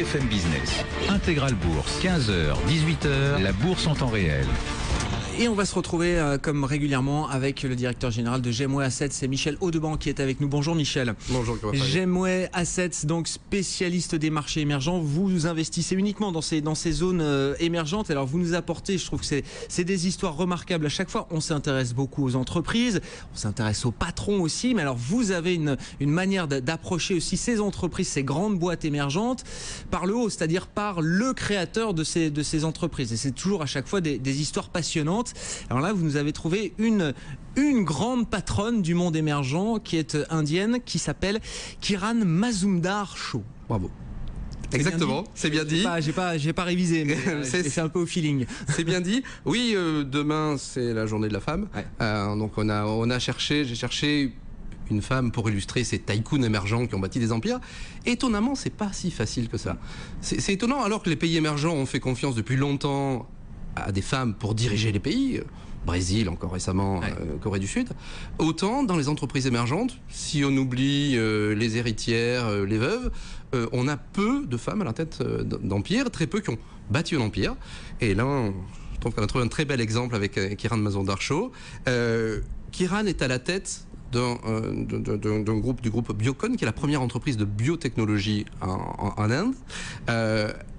BFM Business. Intégral Bourse, 15h, 18h, la bourse en temps réel. Et on va se retrouver comme régulièrement avec le directeur général de Gemway Assets, c'est Michel Audeban qui est avec nous. Bonjour Michel. Bonjour. Gemway Assets, donc spécialiste des marchés émergents. Vous investissez uniquement dans ces zones émergentes. Alors vous nous apportez, je trouve que c'est des histoires remarquables. À chaque fois, on s'intéresse beaucoup aux entreprises, on s'intéresse aux patrons aussi. Mais alors vous avez une manière d'approcher aussi ces entreprises, ces grandes boîtes émergentes par le haut, c'est-à-dire par le créateur de ces entreprises. Et c'est toujours à chaque fois des histoires passionnantes. Alors là, vous nous avez trouvé une grande patronne du monde émergent qui est indienne, qui s'appelle Kiran Mazumdar-Shaw. Bravo. Exactement, c'est bien dit. J'ai pas révisé, mais c'est un peu au feeling. C'est bien dit. Oui, demain c'est la journée de la femme. Ouais. Donc j'ai cherché une femme pour illustrer ces tycoons émergents qui ont bâti des empires. Étonnamment, c'est pas si facile que ça. C'est étonnant, alors que les pays émergents ont fait confiance depuis longtemps à des femmes pour diriger les pays, Brésil encore récemment, ouais. Corée du Sud, autant dans les entreprises émergentes, si on oublie les héritières, les veuves, on a peu de femmes à la tête d'empire, très peu qui ont bâti un empire. Et là, je trouve qu'on a trouvé un très bel exemple avec Kiran Mazumdar-Shaw. Kiran est à la tête du groupe Biocon, qui est la première entreprise de biotechnologie en Inde.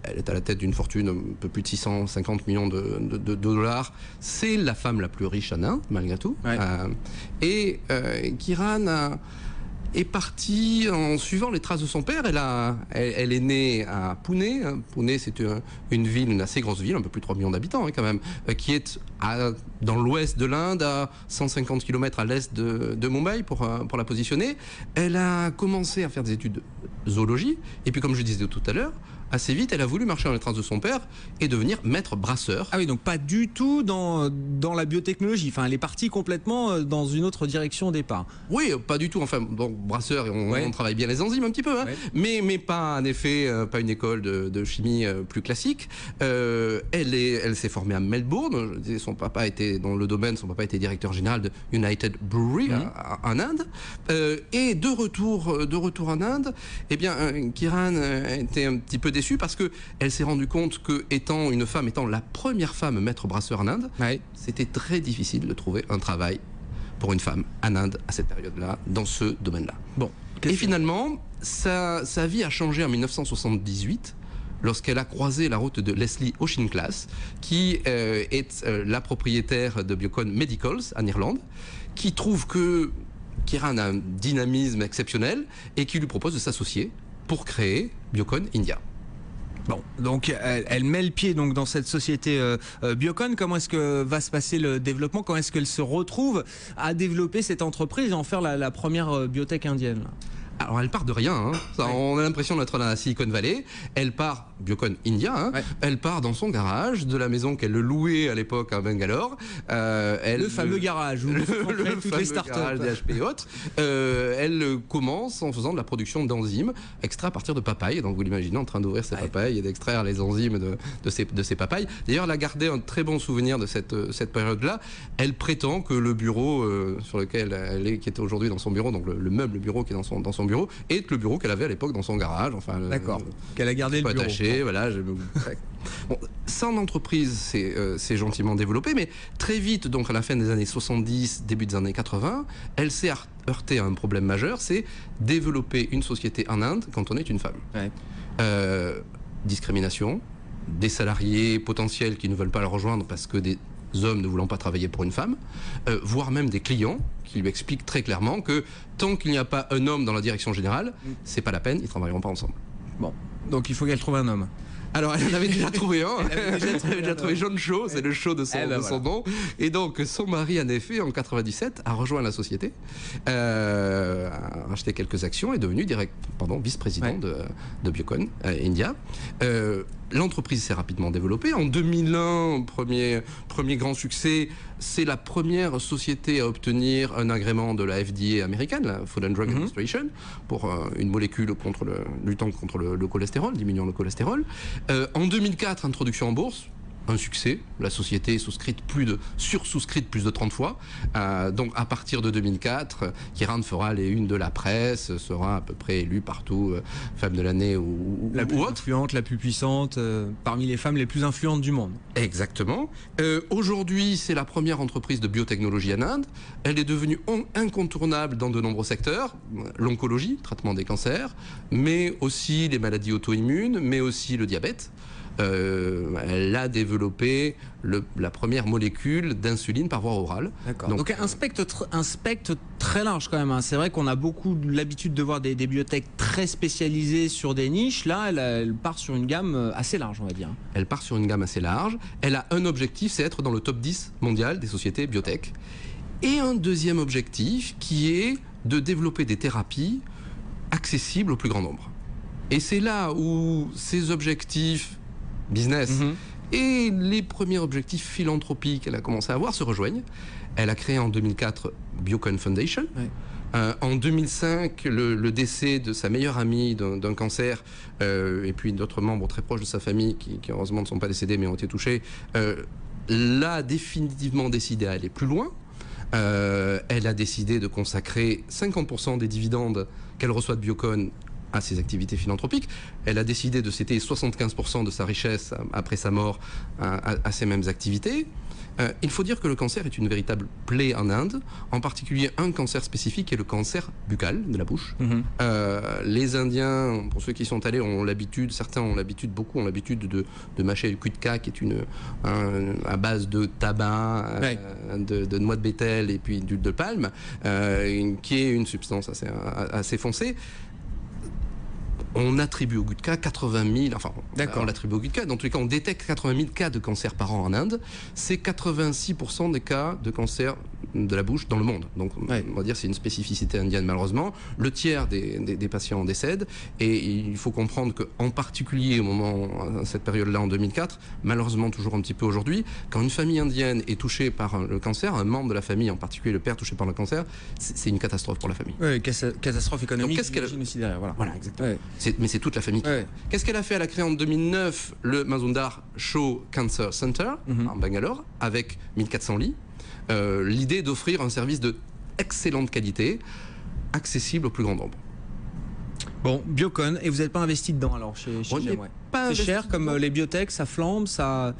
Elle est à la tête d'une fortune un peu plus de 650 millions de dollars. C'est la femme la plus riche en Inde, malgré tout. Ouais. Kiran est partie en suivant les traces de son père. Elle est née à Pune. Pune, c'est une assez grosse ville, un peu plus de 3 millions d'habitants quand même, qui est dans l'ouest de l'Inde, à 150 km à l'est de Mumbai, pour la positionner. Elle a commencé à faire des études de zoologie. Et puis, comme je disais tout à l'heure, assez vite, elle a voulu marcher dans les traces de son père et devenir maître brasseur. Ah oui, donc pas du tout dans la biotechnologie. Enfin, elle est partie complètement dans une autre direction au départ. Oui, pas du tout. Enfin, donc brasseur, on travaille bien les enzymes un petit peu, hein, ouais. mais pas en effet, pas une école de chimie plus classique. Elle s'est formée à Melbourne. Son papa était dans le domaine. Son papa était directeur général de United Brewery en Inde. Et de retour en Inde, eh bien, Kiran était un petit peu déçue parce que elle s'est rendue compte que, étant la première femme maître brasseur en Inde, c'était très difficile de trouver un travail pour une femme en Inde à cette période-là, dans ce domaine-là. Bon, et finalement, sa vie a changé en 1978 lorsqu'elle a croisé la route de Leslie Auchincloss, qui est la propriétaire de Biocon Medicals en Irlande, qui trouve que Kiran a un dynamisme exceptionnel et qui lui propose de s'associer pour créer Biocon India. Bon, donc elle met le pied donc dans cette société Biocon. Comment est-ce que va se passer le développement? Comment est-ce qu'elle se retrouve à développer cette entreprise et en faire la première biotech indienne? Alors elle part de rien, hein. On a l'impression d'être dans la Silicon Valley. Elle part, Biocon India, hein. Elle part dans son garage de la maison qu'elle louait à l'époque à Bangalore. Le fameux garage où toutes les startups, des HP et autres. Elle commence en faisant de la production d'enzymes extraits à partir de papayes. Donc vous l'imaginez en train d'ouvrir ses papayes et d'extraire les enzymes de ces papayes. D'ailleurs, elle a gardé un très bon souvenir de cette période-là. Elle prétend que le bureau sur lequel elle est, qui est aujourd'hui dans son bureau, donc le meuble bureau qui est dans son bureau, et le bureau qu'elle avait à l'époque dans son garage. Enfin, d'accord. Qu'elle a gardé le bureau. Attaché, voilà. Bon, son entreprise s'est gentiment développée, mais très vite, donc à la fin des années 70, début des années 80, elle s'est heurtée à un problème majeur, c'est développer une société en Inde quand on est une femme. Ouais. Discrimination, des salariés potentiels qui ne veulent pas la rejoindre parce que des hommes ne voulant pas travailler pour une femme, voire même des clients qui lui expliquent très clairement que tant qu'il n'y a pas un homme dans la direction générale, c'est pas la peine, ils ne travailleront pas ensemble. Bon, donc il faut qu'elle trouve un homme. Alors, elle en avait déjà trouvé un. Elle avait déjà trouvé John Shaw, c'est le Shaw de son nom. Et donc, son mari, en effet, en 97, a rejoint la société, a acheté quelques actions et est devenu vice-président de Biocon India. L'entreprise s'est rapidement développée. En 2001, premier grand succès, c'est la première société à obtenir un agrément de la FDA américaine, la Food and Drug Administration, pour une molécule luttant contre le cholestérol, diminuant le cholestérol. En 2004, introduction en bourse. un succès. La société est sursouscrite plus de 30 fois. Donc à partir de 2004, Kieran fera les unes de la presse, sera à peu près élue partout, femme de l'année ou la plus autre. influente, la plus puissante, parmi les femmes les plus influentes du monde. Exactement. Aujourd'hui, c'est la première entreprise de biotechnologie en Inde. Elle est devenue incontournable dans de nombreux secteurs, l'oncologie, traitement des cancers, mais aussi les maladies auto-immunes, mais aussi le diabète. Elle a développé la première molécule d'insuline par voie orale. Donc un spectre très large quand même. Hein. C'est vrai qu'on a beaucoup l'habitude de voir des biotech très spécialisées sur des niches. Là, elle part sur une gamme assez large, on va dire. Elle part sur une gamme assez large. Elle a un objectif, c'est être dans le top 10 mondial des sociétés biotech. Et un deuxième objectif qui est de développer des thérapies accessibles au plus grand nombre. Et c'est là où ces objectifs business et les premiers objectifs philanthropiques qu'elle a commencé à avoir se rejoignent. Elle a créé en 2004 Biocon Foundation. En 2005, le décès de sa meilleure amie d'un cancer et puis d'autres membres très proches de sa famille qui heureusement ne sont pas décédés mais ont été touchés, l'a définitivement décidé à aller plus loin. Elle a décidé de consacrer 50% des dividendes qu'elle reçoit de Biocon à ses activités philanthropiques. Elle a décidé de céder 75% de sa richesse après sa mort à ces mêmes activités. Il faut dire que le cancer est une véritable plaie en Inde, en particulier un cancer spécifique qui est le cancer buccal de la bouche. Les Indiens, pour ceux qui sont allés, ont l'habitude, certains ont l'habitude, beaucoup ont l'habitude de mâcher le gutka, qui est à base de tabac, de noix de bétel et puis d'huile de palme, qui est une substance assez foncée. On attribue au gutka 80 000, enfin, on l'attribue au gutka, dans tous les cas, on détecte 80 000 cas de cancer par an en Inde. C'est 86% des cas de cancer de la bouche dans le monde. Donc, on va dire c'est une spécificité indienne, malheureusement. Le tiers des patients en décèdent. Et il faut comprendre qu'en particulier, à cette période-là, en 2004, malheureusement toujours un petit peu aujourd'hui, quand une famille indienne est touchée par le cancer, un membre de la famille, en particulier le père touché par le cancer, c'est une catastrophe pour la famille. Oui, catastrophe économique. Donc, qu'est-ce qu'elle aussi derrière, voilà, exactement. Mais c'est toute la famille. Qu'est-ce qu'elle a fait? Elle a créé en 2009 le Mazumdar Shaw Cancer Center en Bangalore avec 1400 lits. L'idée est d'offrir un service de excellente qualité, accessible au plus grand nombre. Bon, Biocon, et vous n'êtes pas investi dedans alors chez Gemway? C'est cher comme les biotech, ça flambe, ça...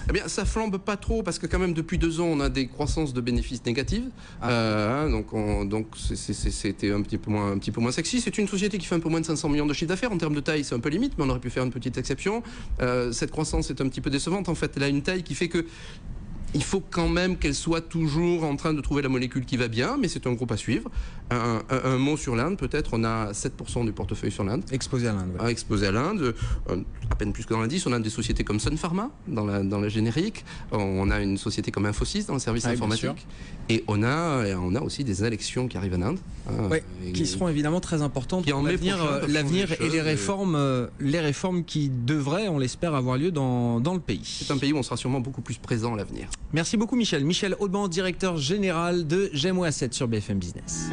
Eh bien, ça flambe pas trop parce que quand même depuis 2 ans, on a des croissances de bénéfices négatives. Donc c'était un petit peu moins sexy. C'est une société qui fait un peu moins de 500 millions de chiffre d'affaires. En termes de taille, c'est un peu limite, mais on aurait pu faire une petite exception. Cette croissance est un petit peu décevante. En fait, elle a une taille qui fait que il faut quand même qu'elle soit toujours en train de trouver la molécule qui va bien, mais c'est un groupe à suivre. Un mot sur l'Inde, peut-être, on a 7% du portefeuille sur l'Inde. Exposé à l'Inde. Exposé à l'Inde, à peine plus que dans l'indice. On a des sociétés comme Sun Pharma, dans la générique. On a une société comme Infosys, dans le service informatique. Et on a aussi des élections qui arrivent en Inde. Qui seront évidemment très importantes pour l'avenir et les réformes qui devraient, on l'espère, avoir lieu dans le pays. C'est un pays où on sera sûrement beaucoup plus présent à l'avenir. Merci beaucoup Michel. Michel Audban, directeur général de Gemway Asset sur BFM Business.